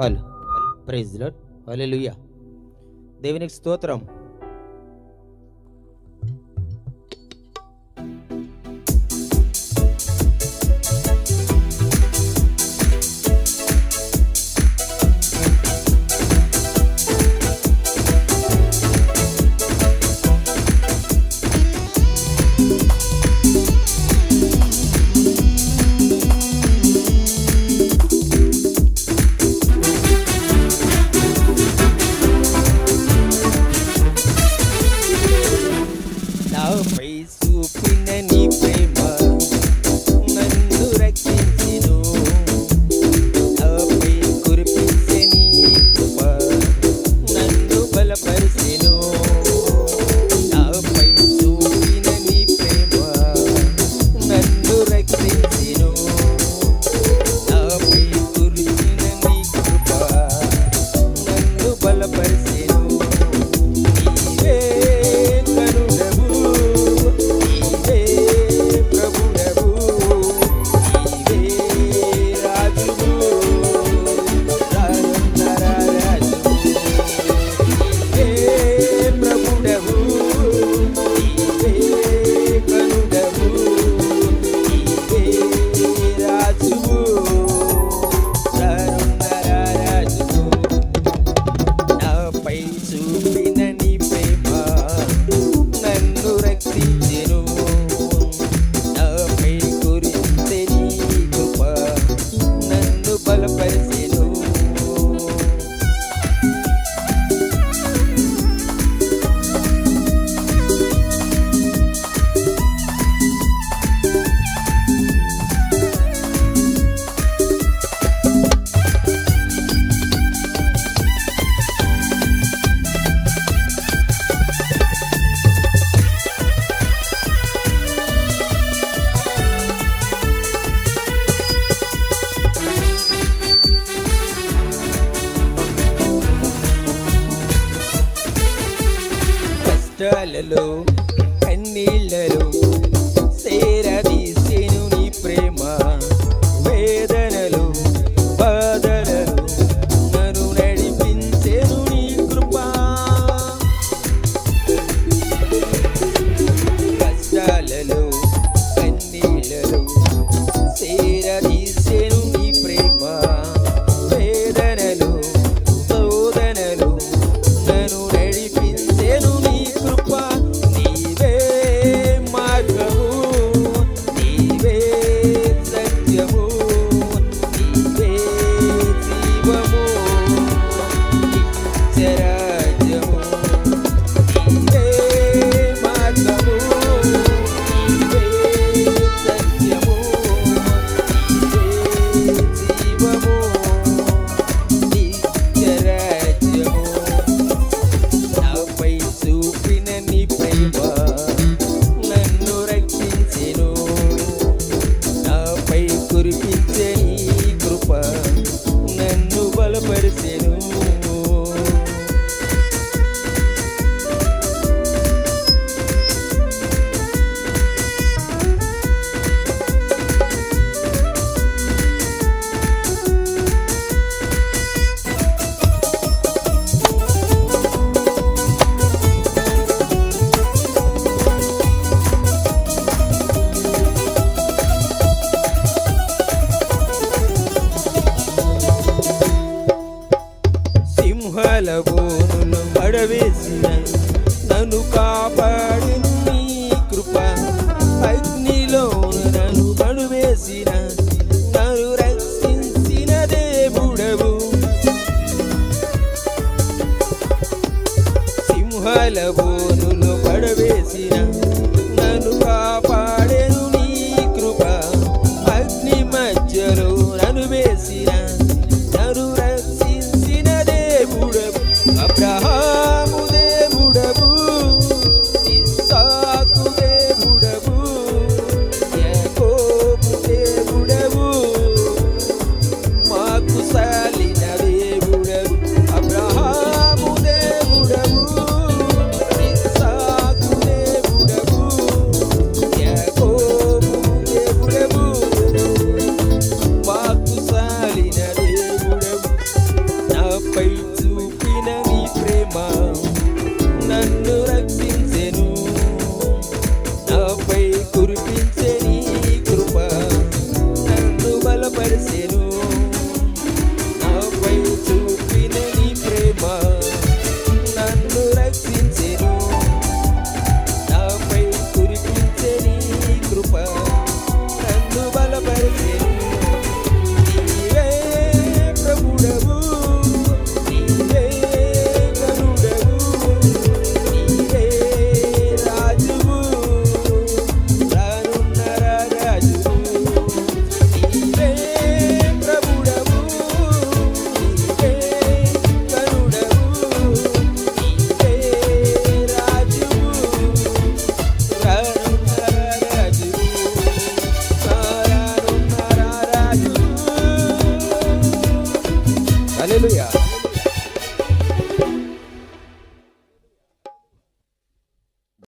All praise lord హల్లెలూయా. దేవునికి స్తోత్రం. నాపై చూపిన నీ ప్రేమ నన్ను రక్షించెను, నాపై కురిపించే నీ కృప నన్ను బలపరిచెను. నాపై చూపిన నీ ప్రేమ నన్ను రక్షించెను, నాపై కురిసిన నీ కృప నన్ను బలపరిచెను. కష్టాలలో కన్నీళ్లలో సేరదీసెను నీ ప్రేమ, వేదనలు బాధలలో నన్ను నడిపించెను నీ కృప. కష్టాలలో కన్నీళ్లలో సేరదీసెను నీ ప్రేమ, వేదనలు శోధనలు నన్ను నడిపించెను నీ కృప. నీవే మార్గము, నీవే సత్యము, నీవే జీవము, నిత్యరాజ్యము. నీవే మార్గము, నీవే సత్యము, నీవే జీవము, నిత్యరాజ్యము. నాపై చూపిన నీ ప్రేమ నన్ను రక్షించెను, నాపై కురిపించే నీ కృప నన్ను బలపరిచెను. సింహాల బోనులు పడవేసిన నన్ను కాపాడిను నీ కృప, అగ్నిలోను నన్ను పడవేసిన నన్ను రక్షించిన దేవుడవు. సింహాల బోనులు పడవేసిన నన్ను కాపాడెను నీ కృప, అగ్ని మధ్యలో నన్ను వేసిన నన్ను రక్షించిన దేవుడవు. అబ్రహాము దేవుడవు, ఇస్సాకు దేవుడవు, యాకోబు దేవుడవు, మాకు సాలిన దేవుడవు. అబ్రహాము దేవుడవు, ఇస్సాకు దేవుడవు, యాకోబు దేవుడవు, మాకు సాలిన దేవుడవు. బలపరిచెను. నాపై చూపిన నీ ప్రేమ నన్ను రక్షించెను. నాపై కురిపించే నీ కృప నన్ను బలపరిచెను. నీవే ప్రభుడవు, నీవే గరుడవు, నీవే రాజువు, రానున్న రాజువు. నీవే ప్రభుడవు, నీవే గరుడవు, నీవే రాజువు, రానున్న రాజువు, రానున్న రాజువు. హల్లెలూయా.